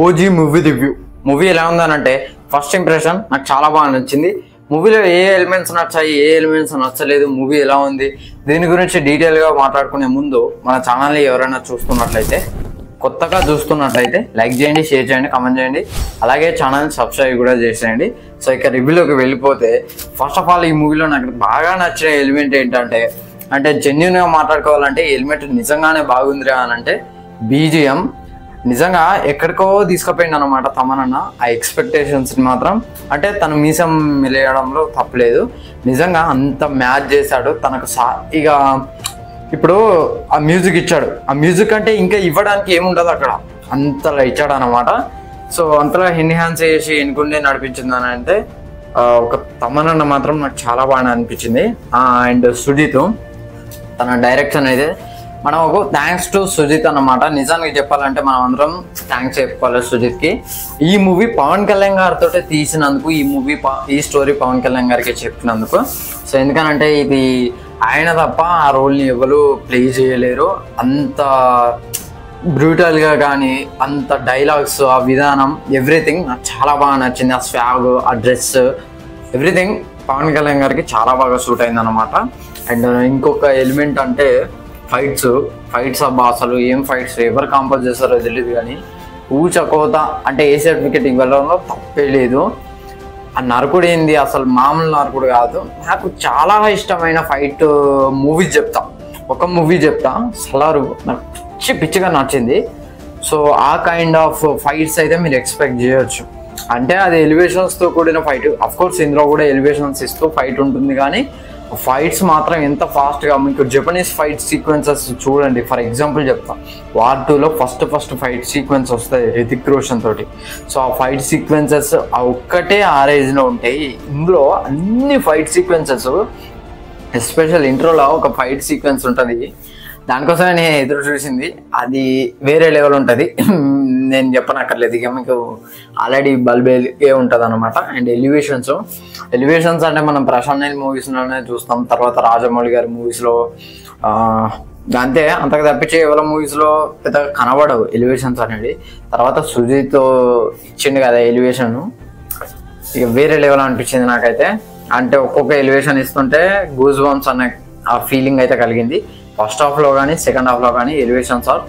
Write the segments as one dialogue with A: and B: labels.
A: OG movie review. Movie ఎలా ఉందనంటే first impression నాకు చాలా బాగా నచ్చింది. మూవీలో ఏ ఎలిమెంట్స్ నచ్చాయి, ఏ ఎలిమెంట్స్ నచ్చలేదు, మూవీ ఎలా ఉంది, దీని గురించి డీటెయిల్గా మాట్లాడుకునే ముందు మన ఛానల్ని ఎవరైనా చూస్తున్నట్లయితే, కొత్తగా చూస్తున్నట్లయితే లైక్ చేయండి, షేర్ చేయండి, కామెంట్ చేయండి, అలాగే ఛానల్ని సబ్స్క్రైబ్ కూడా చేసేయండి. సో ఇక రివ్యూలోకి వెళ్ళిపోతే, ఫస్ట్ ఆఫ్ ఆల్ ఈ మూవీలో నాకు బాగా నచ్చిన ఎలిమెంట్ ఏంటంటే, జెన్యున్గా మాట్లాడుకోవాలంటే ఈ ఎలిమెంట్ నిజంగానే బాగుందిరా అని అంటే బీజిఎం నిజంగా ఎక్కడికో తీసుకుపోయింది అనమాట తమనన్న. ఆ ఎక్స్పెక్టేషన్స్ని మాత్రం తను మీసం మెలేయడంలో తప్పలేదు. నిజంగా అంత మ్యాచ్ చేశాడు. తనకు ఇక ఇప్పుడు ఆ మ్యూజిక్ ఇచ్చాడు. ఆ మ్యూజిక్ అంటే ఇంకా ఇవ్వడానికి ఏముండదు అక్కడ, అంతలా ఇచ్చాడు అనమాట. సో అంతలా ఎన్హాన్స్ చేసి ఎన్నుకుండే నడిపించింది అని అంటే ఒక తమనన్న మాత్రం నాకు చాలా బాగా అనిపించింది. అండ్ సుజిత్ తన డైరెక్షన్ అయితే మనకు థ్యాంక్స్ టు సుజిత్ అన్నమాట. నిజానికి చెప్పాలంటే మనం అందరం థ్యాంక్స్ చెప్పుకోవాలి సుజిత్కి. ఈ మూవీ పవన్ కళ్యాణ్ గారితో తీసినందుకు, ఈ స్టోరీ పవన్ కళ్యాణ్ గారికి చెప్పినందుకు. సో ఎందుకనంటే ఇది ఆయన తప్ప ఆ రోల్ని ఎవరు ప్లే చేయలేరు. అంత బ్రూటల్గా కానీ, అంత డైలాగ్స్, ఆ విధానం, ఎవ్రీథింగ్ నాకు చాలా బాగా నచ్చింది. ఆ స్వాగ్, ఆ డ్రెస్, ఎవ్రీథింగ్ పవన్ కళ్యాణ్ గారికి చాలా బాగా సూట్ అయింది అనమాట. అండ్ ఇంకొక ఎలిమెంట్ అంటే ఫైట్స్ అబ్బా, అసలు ఏం ఫైట్స్, ఎవరు కాంపోజ్ చేస్తారో తెలియదు కానీ ఊచకోత అంటే ఏ సర్టిఫికెట్ ఇవ్వడంలో తప్పే లేదు. ఆ నరకుడు ఏంది, అసలు మామూలు నరకుడు కాదు. నాకు చాలా ఇష్టమైన ఫైట్ ఒక మూవీ చెప్తా సలారు, నాకు పిచ్చిగా నచ్చింది. సో ఆ కైండ్ ఆఫ్ ఫైట్స్ అయితే మీరు ఎక్స్పెక్ట్ చేయొచ్చు. అది ఎలివేషన్స్తో కూడిన ఫైట్. అఫ్కోర్స్ ఇందులో కూడా ఎలివేషన్స్ ఇస్తూ ఫైట్ ఉంటుంది, కానీ ఫైట్స్ మాత్రం ఎంత ఫాస్ట్గా, మీకు జపనీస్ ఫైట్ సీక్వెన్సెస్ చూడండి. ఫర్ ఎగ్జాంపుల్ చెప్తా, వార్ 2లో ఫస్ట్ ఫైట్ సీక్వెన్స్ వస్తుంది రితిక్ రోషన్ తోటి. సో ఆ ఫైట్ సీక్వెన్సెస్ ఆ ఒక్కటే ఆ రేంజ్లో ఉంటాయి. ఇందులో అన్ని ఫైట్ సీక్వెన్సెస్, ఎస్పెషల్ ఇంట్రోలో ఒక ఫైట్ సీక్వెన్స్ ఉంటుంది, దానికోసమే నేను ఎదురు చూసింది. అది వేరే లెవెల్ ఉంటుంది, నేను చెప్పనక్కర్లేదు, ఇక మీకు ఆల్రెడీ బల్బే ఉంటుంది అనమాట. అండ్ ఎలివేషన్స్ అంటే మనం ప్రశాంత్ నీల్ మూవీస్లోనే చూస్తాం, తర్వాత రాజమౌళి గారి మూవీస్లో, అంతే. అంతకు తప్పించే ఎవరి మూవీస్లో పెద్దగా కనబడవు ఎలివేషన్స్ అనేది. తర్వాత సుజిత్ ఇచ్చిండు కదా ఎలివేషన్, ఇక వేరే లెవెల్ అనిపించింది నాకైతే. ఒక్కొక్క ఎలివేషన్ ఇస్తుంటే గూస్ బంప్స్ అనే ఆ ఫీలింగ్ అయితే కలిగింది. ఫస్ట్ హాఫ్లో కానీ సెకండ్ హాఫ్లో కానీ ఎలివేషన్స్ ఆర్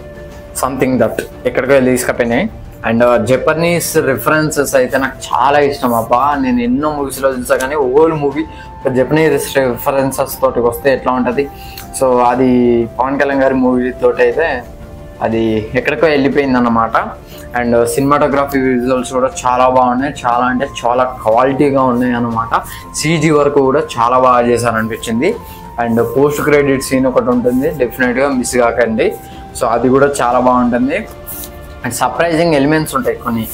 A: సంథింగ్ దట్ ఎక్కడికో వెళ్ళి తీసుకుపోయినాయి. అండ్ జపనీస్ రిఫరెన్సెస్ అయితే నాకు చాలా ఇష్టం అబ్బా. నేను ఎన్నో మూవీస్లో చూసా, కానీ ఓల్డ్ మూవీ ఒక జపనీస్ రిఫరెన్సెస్ తోటి వస్తే ఎట్లా ఉంటుంది. సో అది పవన్ కళ్యాణ్ గారి మూవీతో అయితే అది ఎక్కడికో వెళ్ళిపోయింది అన్నమాట. అండ్ సినిమాటోగ్రఫీ విజువల్స్ కూడా చాలా బాగున్నాయి, చాలా అంటే చాలా క్వాలిటీగా ఉన్నాయి అన్నమాట. CG వరకు కూడా చాలా బాగా చేశారనిపించింది. అండ్ పోస్ట్ క్రెడిట్ సీన్ ఒకటి ఉంటుంది, డెఫినెట్గా మిస్ కాకండి. సో అది కూడా చాలా బాగుంటుంది. అండ్ సర్ప్రైజింగ్ ఎలిమెంట్స్ ఉంటాయి కొన్ని.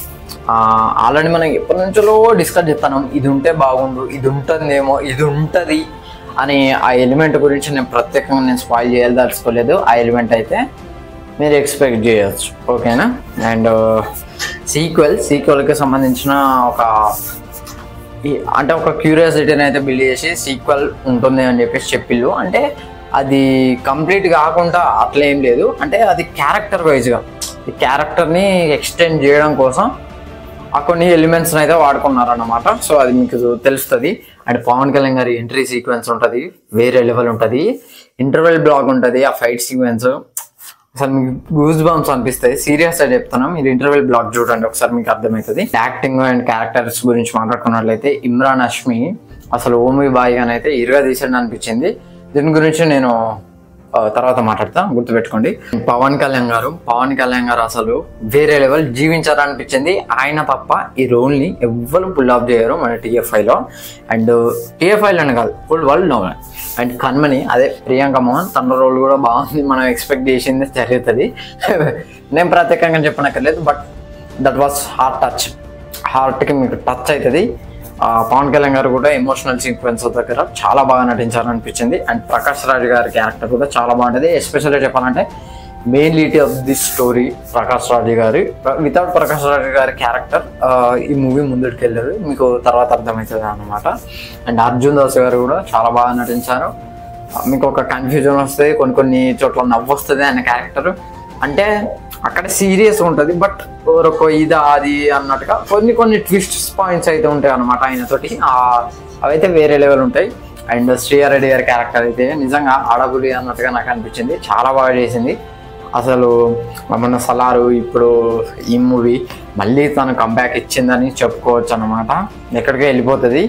A: ఆల్రెడీ మనం ఎప్పటి నుంచో డిస్కస్ చేస్తున్నాం, ఇది ఉంటే బాగుండు, ఇది ఉంటుందేమో, ఇది ఉంటుంది అని. ఆ ఎలిమెంట్ గురించి నేను ప్రత్యేకంగా స్పాయిల్ చేయదలుచుకోలేదు. ఆ ఎలిమెంట్ అయితే మీరు ఎక్స్పెక్ట్ చేయొచ్చు, ఓకేనా. అండ్ సీక్వెల్కి సంబంధించిన ఒక క్యూరియాసిటీని అయితే బిల్డ్ చేసి సీక్వెల్ ఉంటుంది అని చెప్పిళ్ళు. అది కంప్లీట్ కాకుండా అట్లా ఏం లేదు, అది క్యారెక్టర్ వైజ్గా ఈ క్యారెక్టర్ని ఎక్స్టెండ్ చేయడం కోసం ఆ కొన్ని ఎలిమెంట్స్ని అయితే వాడుకున్నారన్నమాట. సో అది మీకు తెలుస్తుంది. అండ్ పవన్ కళ్యాణ్ గారి ఎంట్రీ సీక్వెన్స్ ఉంటుంది, వేరే లెవెల్ ఉంటుంది. ఇంటర్వెల్ బ్లాక్ ఉంటుంది, ఆ ఫైట్ సీక్వెన్స్ అసలు మీకు గూస్ బంప్స్ అనిపిస్తాయి. సీరియస్గా చెప్తున్నా, మీరు ఇంటర్వెల్ బ్లాక్ చూడండి, ఒకసారి మీకు అర్థమవుతుంది. యాక్టింగ్ అండ్ క్యారెక్టర్స్ గురించి మాట్లాడుకున్నట్లయితే ఇమ్రాన్ హష్మి అసలు ఓమీ బాయ్ అని అయితే ఇరుగా తీసాడు అనిపించింది. దీని గురించి నేను తర్వాత మాట్లాడతా, గుర్తుపెట్టుకోండి. పవన్ కళ్యాణ్ గారు అసలు వేరే లెవెల్ జీవించారనిపించింది. ఆయన తప్ప ఈ రోల్ని ఎవ్వరు పుల్ ఆఫ్ చేయరు మన TFIలో. అండ్ TFIలో కాదు, ఫుల్ వరల్డ్ నో. అండ్ కన్మణి, అదే ప్రియాంక మోహన్, తన రోల్ కూడా బాగుంది. మనం ఎక్స్పెక్ట్ చేసింది జరుగుతుంది. నేను ప్రత్యేకంగా చెప్పనక్కర్లేదు, బట్ దట్ వాస్ హార్ట్కి మీకు టచ్ అవుతుంది. పవన్ కళ్యాణ్ గారు కూడా ఎమోషనల్ సీక్వెన్స్ దగ్గర చాలా బాగా నటించారనిపించింది. అండ్ ప్రకాష్ రాజ్ గారి క్యారెక్టర్ కూడా చాలా బాగుంటుంది. ఎస్పెషల్గా చెప్పాలంటే main lead of the story Prakash Raj గారి. వితౌట్ ప్రకాష్ రాజ్ గారి క్యారెక్టర్ ఈ మూవీ ముందుకు వెళ్ళదు, మీకు తర్వాత అర్థమవుతుంది అన్నమాట. అండ్ అర్జున్ దాస్ గారు కూడా చాలా బాగా నటించారు. మీకు ఒక కన్ఫ్యూజన్ వస్తుంది, కొన్ని చోట్ల నవ్వు వస్తుంది ఆయన క్యారెక్టర్. అక్కడ సీరియస్ ఉంటుంది, బట్ ఒక ఇదా అది అన్నట్టుగా కొన్ని ట్విస్ట్ పాయింట్స్ అయితే ఉంటాయి అన్నమాట ఆయనతోటి. అవైతే వేరే లెవెల్ ఉంటాయి. అండ్ శ్రీయారెడ్డి గారి క్యారెక్టర్ అయితే నిజంగా ఆడబుడి అన్నట్టుగా నాకు అనిపించింది, చాలా బాగా చేసింది. అసలు మన సలారు ఇప్పుడు ఈ మూవీ మళ్ళీ తను కంబ్యాక్ ఇచ్చిందని చెప్పుకోవచ్చు అన్నమాట. ఎక్కడికి వెళ్ళిపోతుంది,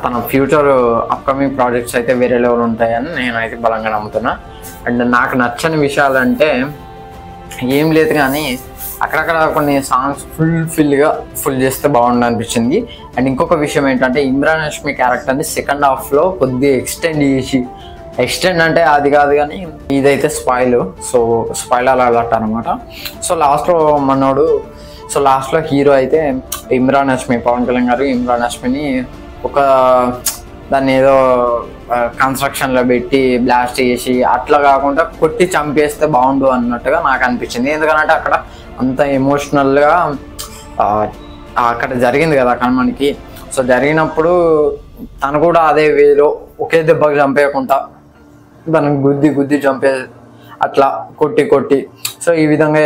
A: తన ఫ్యూచర్ అప్కమింగ్ ప్రాజెక్ట్స్ అయితే వేరే లెవెల్ ఉంటాయని నేనైతే బలంగా నమ్ముతున్నా. అండ్ నాకు నచ్చని విషయాలంటే ఏం లేదు, కానీ అక్కడక్కడ కొన్ని సాంగ్స్ ఫుల్ చేస్తే బాగుండు అనిపించింది. అండ్ ఇంకొక విషయం ఏంటంటే ఇమ్రాన్ హష్మి క్యారెక్టర్ని సెకండ్ హాఫ్లో కొద్దిగా ఎక్స్టెండ్ అంటే అది కాదు, కానీ ఇదైతే స్పాయిలర్ అలర్ట్ అనమాట. సో లాస్ట్లో హీరో అయితే ఇమ్రాన్ హష్మి, పవన్ కళ్యాణ్ గారు ఇమ్రాన్ హష్మిని దాన్ని ఏదో కన్స్ట్రక్షన్లో పెట్టి బ్లాస్ట్ చేసి అట్లా కాకుండా కొట్టి చంపేస్తే బాగుండు అన్నట్టుగా నాకు అనిపించింది. ఎందుకంటే అక్కడ అంత ఎమోషనల్గా అక్కడ జరిగింది కదా కనుమనికి. సో జరిగినప్పుడు తను కూడా అదే వేలో ఒకే దెబ్బకి చంపేయకుండా దానికి గుద్ది చంపే అట్లా కొట్టి సో ఈ విధంగా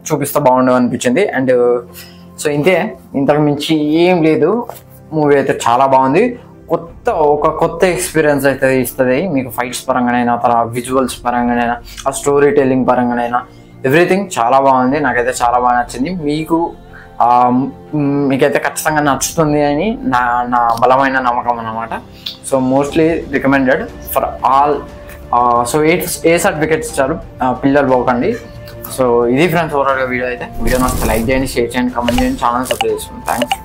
A: చూపిస్తే బాగుండు అనిపించింది. అండ్ సో ఇంతకు మించి ఏం లేదు, మూవీ అయితే చాలా బాగుంది. ఒక కొత్త ఎక్స్పీరియన్స్ అయితే ఇస్తుంది మీకు, ఫైట్స్ పరంగానైనా, తన విజువల్స్ పరంగానైనా, ఆ స్టోరీ టెల్లింగ్ పరంగానైనా ఎవ్రీథింగ్ చాలా బాగుంది. నాకైతే చాలా బాగా నచ్చింది. మీకైతే ఖచ్చితంగా నచ్చుతుంది అని నా బలమైన నమ్మకం అన్నమాట. So mostly recommended for all. So 8 certificates ఇచ్చారు, పిల్లలు పోకండి. సో ఇది ఫ్రెండ్స్ ఓవరాల్గా వీడియో అయితే. వీడియో నచ్చితే లైక్ చేయండి, షేర్ చేయండి, కామెంట్ చేయండి, ఛానల్ సబ్స్క్రైబ్ చేసుకోండి. థ్యాంక్స్.